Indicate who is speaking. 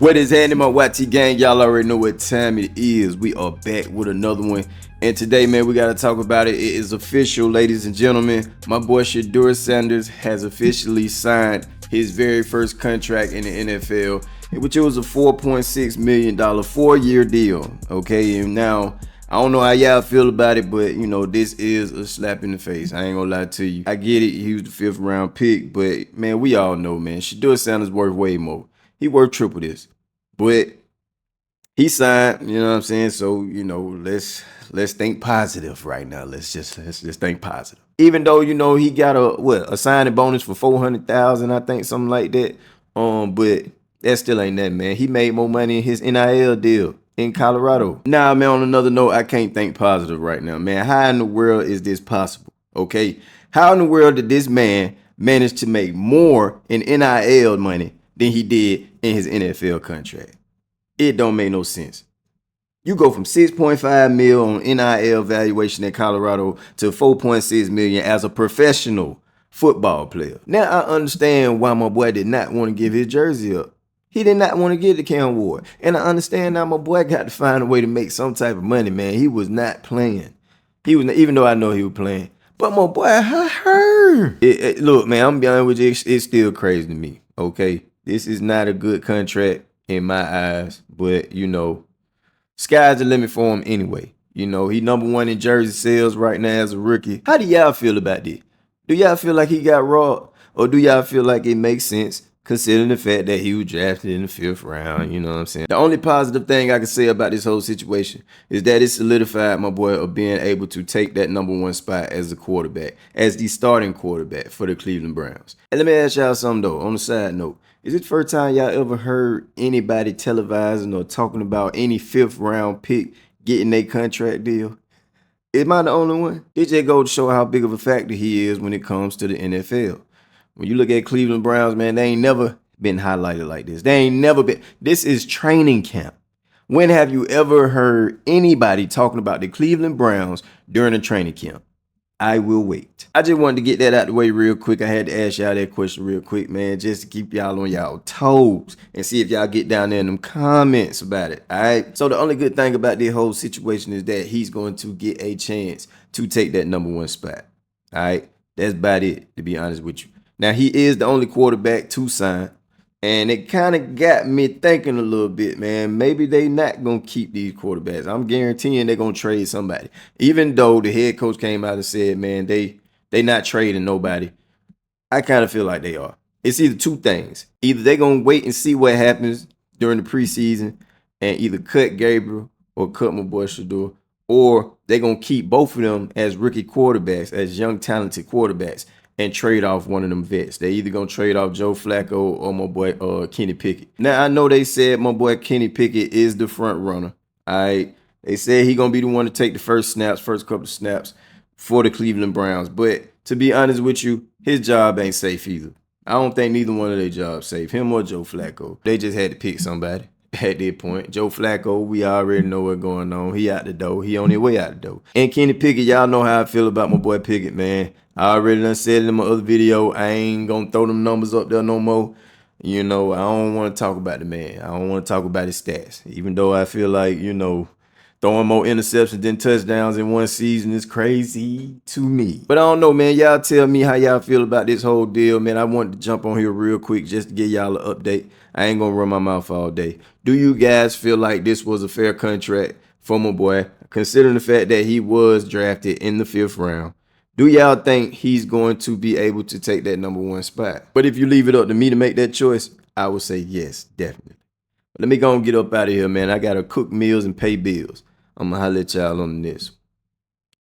Speaker 1: What is happening, my YT gang? Y'all already know what time it is. We are back with another one. And today, man, we got to talk about it. It is official, ladies and gentlemen. My boy Shedeur Sanders has officially signed his very first contract in the NFL, which was a $4.6 million 4-year deal. Okay, and now I don't know how y'all feel about it, but you know, this is a slap in the face. I ain't gonna lie to you. I get it, he was the 5th round pick, but man, we all know, man, Shedeur Sanders worth way more. He worth triple this. But he signed, you know what I'm saying? So, you know, let's think positive right now. Let's just think positive. Even though, you know, he got a signing bonus for $400,000, I think, something like that. But that still ain't that, man. He made more money in his NIL deal in Colorado. Nah, man, on another note, I can't think positive right now, man. How in the world is this possible? Okay. How in the world did this man manage to make more in NIL money than he did in his NFL contract? It don't make no sense. You go from 6.5 mil on NIL valuation in Colorado to 4.6 million as a professional football player. Now I understand why my boy did not want to give his jersey up. He did not want to get the Cam Ward. And I understand now my boy got to find a way to make some type of money, man. He was not playing. He was, even though I know he was playing. But my boy, I heard. Look, man, I'm being honest with you, it's still crazy to me, okay? This is not a good contract in my eyes, but you know, sky's the limit for him anyway. You know, he #1 in jersey sales right now as a rookie. How do y'all feel about this? Do y'all feel like he got robbed, or do y'all feel like it makes sense considering the fact that he was drafted in the 5th round? You know what I'm saying? The only positive thing I can say about this whole situation is that it solidified my boy of being able to take that #1 spot as the quarterback, as the starting quarterback for the Cleveland Browns. And let me ask y'all something though, on the side note. Is it the first time y'all ever heard anybody televising or talking about any 5th round pick getting a contract deal? Am I the only one? It just goes to show how big of a factor he is when it comes to the NFL. When you look at Cleveland Browns, man, they ain't never been highlighted like this. They ain't never been. This is training camp. When have you ever heard anybody talking about the Cleveland Browns during a training camp? I will wait. I just wanted to get that out the way real quick. I had to ask y'all that question real quick, man, just to keep y'all on y'all toes and see if y'all get down there in them comments about it. All right. So the only good thing about this whole situation is that he's going to get a chance to take that #1 spot. All right. That's about it, to be honest with you. Now, he is the only quarterback to sign. And it kind of got me thinking a little bit, man. Maybe they not going to keep these quarterbacks. I'm guaranteeing they're going to trade somebody. Even though the head coach came out and said, man, they not trading nobody. I kind of feel like they are. It's either two things. Either they're going to wait and see what happens during the preseason and either cut Gabriel or cut my boy Shedeur, or they're going to keep both of them as rookie quarterbacks, as young, talented quarterbacks, and trade off one of them vets. They either gonna trade off Joe Flacco or my boy Kenny Pickett. Now I know they said my boy Kenny Pickett is the front runner. All right. They said he gonna be the one to take the first couple of snaps for the Cleveland Browns. But to be honest with you, his job ain't safe either. I don't think neither one of their jobs safe, him or Joe Flacco. They just had to pick somebody at that point. Joe Flacco, we already know what's going on. He out the door. He on his way out the door. And Kenny Pickett, y'all know how I feel about my boy Pickett, man. I already done said it in my other video. I ain't gonna throw them numbers up there no more. You know, I don't want to talk about the man. I don't want to talk about his stats. Even though I feel like, you know, throwing more interceptions than touchdowns in one season is crazy to me. But I don't know, man. Y'all tell me how y'all feel about this whole deal, man. I wanted to jump on here real quick just to give y'all an update. I ain't gonna run my mouth all day. Do you guys feel like this was a fair contract for my boy, considering the fact that he was drafted in the 5th round? Do y'all think he's going to be able to take that #1 spot? But if you leave it up to me to make that choice, I would say yes, definitely. But let me go and get up out of here, man. I got to cook meals and pay bills. I'm going to holler at y'all on this.